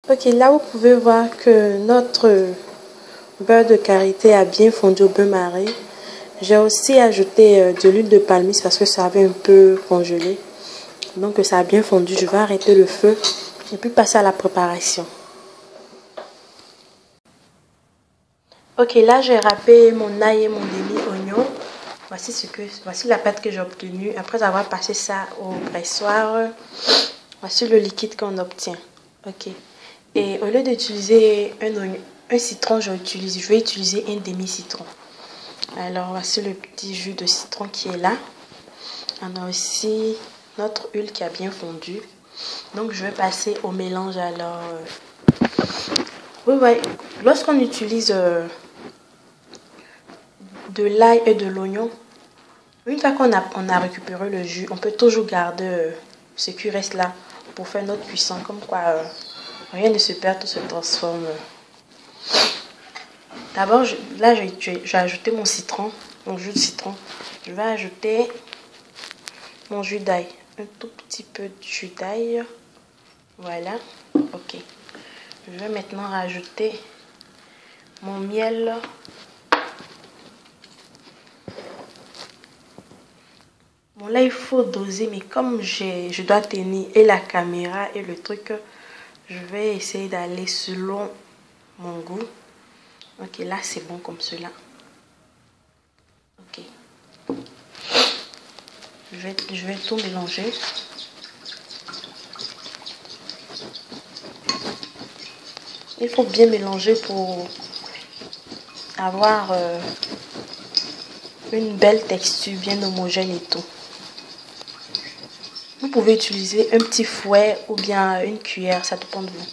Ok, là vous pouvez voir que notre beurre de karité a bien fondu au bain-marie. J'ai aussi ajouté de l'huile de palmiste parce que ça avait un peu congelé. Donc ça a bien fondu. Je vais arrêter le feu et puis passer à la préparation. Ok, là j'ai râpé mon ail et mon demi-oignon. Voici la pâte que j'ai obtenue. Après avoir passé ça au pressoir, voici le liquide qu'on obtient. Ok. Et au lieu d'utiliser un citron, je vais utiliser un demi-citron. Alors voici le petit jus de citron qui est là. On a aussi notre huile qui a bien fondu. Donc je vais passer au mélange. Alors oui, lorsqu'on utilise de l'ail et de l'oignon, une fois qu'on a récupéré le jus, on peut toujours garder ce qui reste là pour faire notre cuisson. Comme quoi rien ne se perd, tout se transforme. D'abord, là j'ai ajouté mon citron, mon jus de citron. Je vais ajouter mon jus d'ail, un tout petit peu de jus d'ail. Voilà, ok. Je vais maintenant rajouter mon miel. Bon, là il faut doser, mais comme je dois tenir et la caméra et le truc, je vais essayer d'aller selon mon goût. Ok, là c'est bon comme cela. Ok. Je vais tout mélanger. Il faut bien mélanger pour avoir une belle texture bien homogène et tout. Vous pouvez utiliser un petit fouet ou bien une cuillère, ça dépend de vous.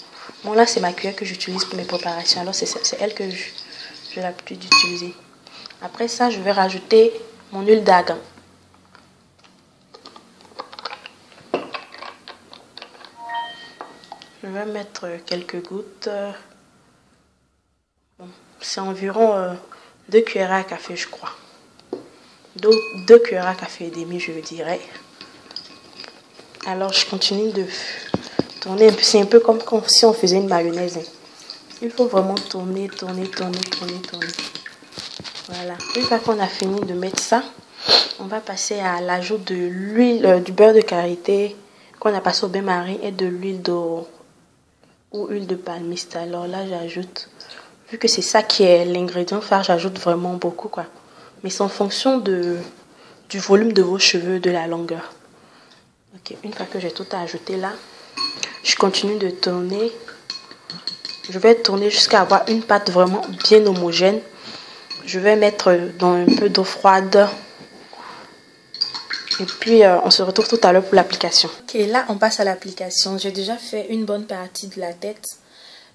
Bon, là c'est ma cuillère que j'utilise pour mes préparations, alors c'est elle que j'ai l'habitude d'utiliser. Après ça, je vais rajouter mon huile d'argan. Je vais mettre quelques gouttes. Bon, c'est environ 2 cuillères à café, je crois. 2 cuillères à café et demi, je dirais. Alors, je continue de tourner. C'est un peu comme si on faisait une mayonnaise. Il faut vraiment tourner. Voilà. Une fois qu'on a fini de mettre ça, on va passer à l'ajout de l'huile, du beurre de karité qu'on a passé au bain-marie et de l'huile d'eau ou huile de palmiste. Alors là, j'ajoute, vu que c'est ça qui est l'ingrédient phare, j'ajoute vraiment beaucoup, quoi. Mais c'est en fonction du volume de vos cheveux, de la longueur. Ok, une fois que j'ai tout ajouté là, je continue de tourner. Je vais tourner jusqu'à avoir une pâte vraiment bien homogène. Je vais mettre dans un peu d'eau froide. Et puis, on se retrouve tout à l'heure pour l'application. Ok, là, on passe à l'application. J'ai déjà fait une bonne partie de la tête.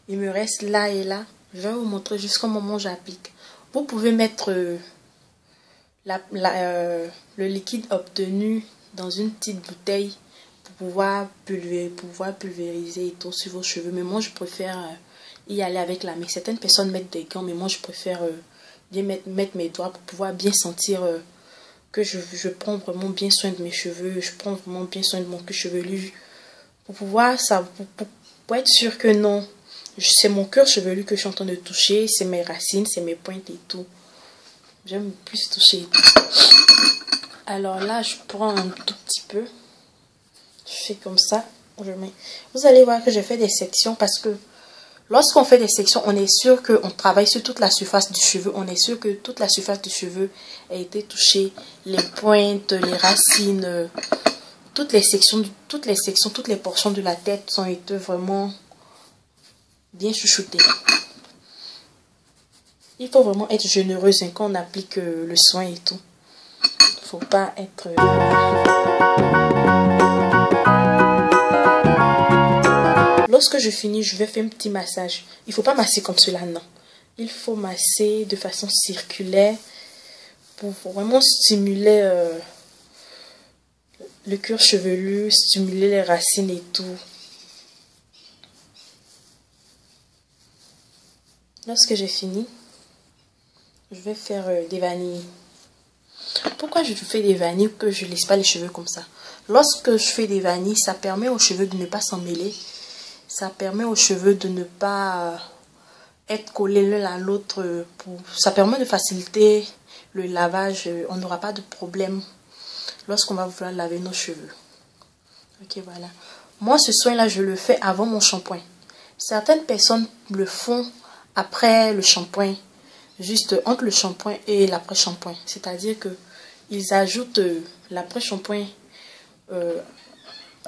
Il me reste là et là. Je vais vous montrer jusqu'au moment où j'applique. Vous pouvez mettre le liquide obtenu dans une petite bouteille pour pouvoir pulvériser et tout sur vos cheveux. Mais moi, je préfère y aller avec la main. Certaines personnes mettent des gants, mais moi, je préfère bien mettre mes doigts pour pouvoir bien sentir que je prends vraiment bien soin de mes cheveux. Je prends vraiment bien soin de mon cuir chevelu pour pouvoir ça, pour être sûr que non, c'est mon cuir chevelu que je suis en train de toucher, c'est mes racines, c'est mes pointes et tout. J'aime plus toucher. Alors là, je prends un tout petit peu. Je fais comme ça. Je mets. Vous allez voir que je fais des sections parce que lorsqu'on fait des sections, on est sûr qu'on travaille sur toute la surface du cheveu. On est sûr que toute la surface du cheveu a été touchée. Les pointes, les racines, toutes les sections, toutes les portions de la tête ont été vraiment bien chouchoutées. Il faut vraiment être généreuse quand on applique le soin et tout. Faut pas être... Lorsque je finis, je vais faire un petit massage. Il faut pas masser comme cela, non. Il faut masser de façon circulaire pour vraiment stimuler le cuir chevelu, stimuler les racines et tout. Lorsque j'ai fini, je vais faire des vanilles. Pourquoi je fais des vanilles que je ne laisse pas les cheveux comme ça? Lorsque je fais des vanilles, ça permet aux cheveux de ne pas s'en mêler Ça permet aux cheveux de ne pas être collés l'un à l'autre. Ça permet de faciliter le lavage. On n'aura pas de problème lorsqu'on va vouloir laver nos cheveux. Ok, voilà. Moi, ce soin-là, je le fais avant mon shampoing. Certaines personnes le font après le shampoing, juste entre le shampoing et l'après-shampoing. C'est-à-dire que ils ajoutent l'après-shampoing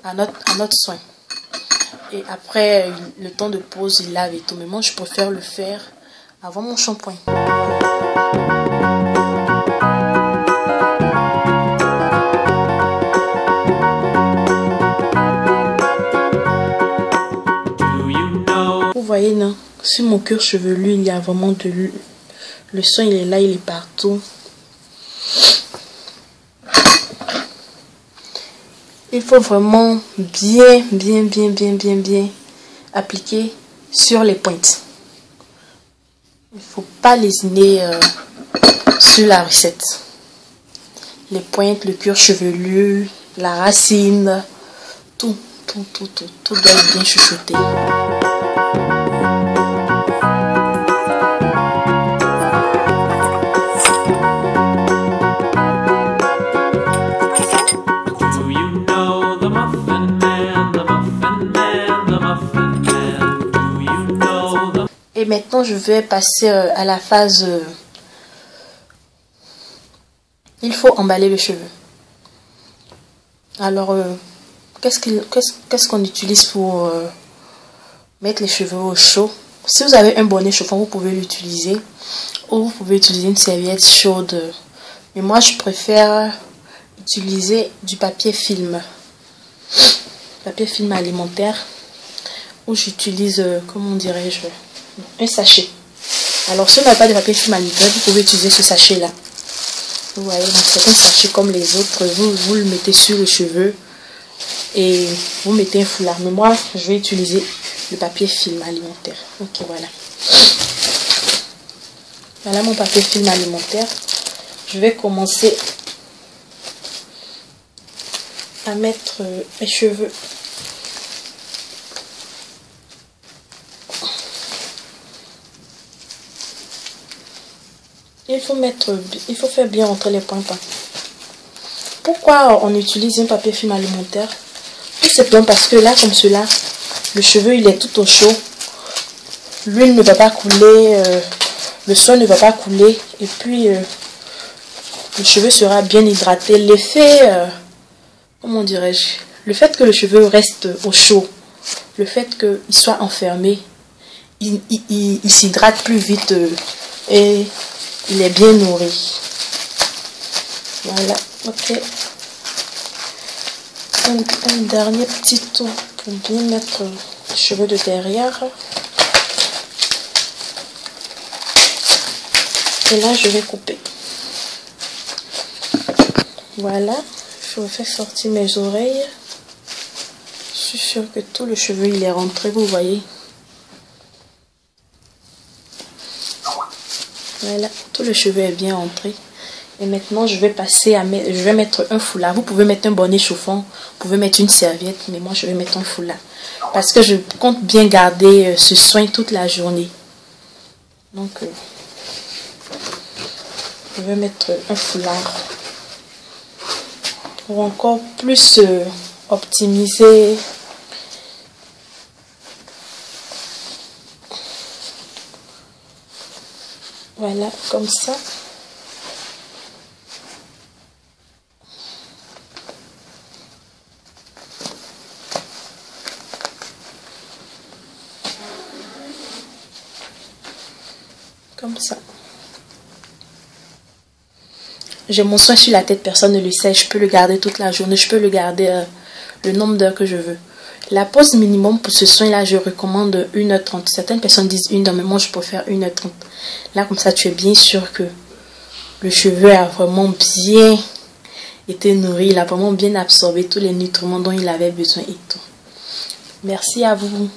à notre soin. Et après le temps de pause, ils lavent et tout. Mais moi, je préfère le faire avant mon shampoing. Vous voyez, non? Sur mon cuir chevelu, il y a vraiment de l'huile. Le soin, il est là, il est partout. Il faut vraiment bien appliquer sur les pointes. Il ne faut pas lésiner sur la recette. Les pointes, le cuir chevelu, la racine, tout doit être bien chuchoté. Et maintenant, je vais passer à la phase... il faut emballer le cheveu. Alors, qu'est-ce qu'on utilise pour mettre les cheveux au chaud? Si vous avez un bonnet chauffant, vous pouvez l'utiliser. Ou vous pouvez utiliser une serviette chaude. Mais moi, je préfère utiliser du papier film. Papier film alimentaire. Ou j'utilise, comment dirais-je, un sachet. Alors, si vous n'avez pas de papier film alimentaire, vous pouvez utiliser ce sachet-là. Vous voyez, donc c'est un sachet comme les autres. Vous le mettez sur le cheveu et vous mettez un foulard. Mais moi, je vais utiliser le papier film alimentaire. Ok, voilà. Voilà mon papier film alimentaire. Je vais commencer à mettre mes cheveux. Il faut faire bien entrer les pointes. Pourquoi on utilise un papier film alimentaire? Tout simplement parce que là, comme cela, le cheveu il est tout au chaud. L'huile ne va pas couler, le soin ne va pas couler. Et puis, le cheveu sera bien hydraté. L'effet, comment dirais-je? Le fait que le cheveu reste au chaud, le fait qu'il soit enfermé, il s'hydrate plus vite et il est bien nourri. Voilà, ok. Un dernier petit tour pour bien mettre les cheveux de derrière. Et là, je vais couper. Voilà, je vais faire sortir mes oreilles. Je suis sûre que tout le cheveu il est rentré, vous voyez. Voilà, tout le cheveu est bien rentré. Et maintenant, je vais passer à mettre, je vais mettre un foulard. Vous pouvez mettre un bonnet chauffant, vous pouvez mettre une serviette, mais moi, je vais mettre un foulard. Parce que je compte bien garder ce soin toute la journée. Donc, je vais mettre un foulard. Pour encore plus optimiser. Voilà, comme ça. Comme ça. J'ai mon soin sur la tête, personne ne le sait. Je peux le garder toute la journée. Je peux le garder le nombre d'heures que je veux. La pause minimum pour ce soin-là, je recommande 1h30. Certaines personnes disent 1 heure, mais moi, je préfère 1h30. Là, comme ça, tu es bien sûr que le cheveu a vraiment bien été nourri. Il a vraiment bien absorbé tous les nutriments dont il avait besoin et tout. Merci à vous.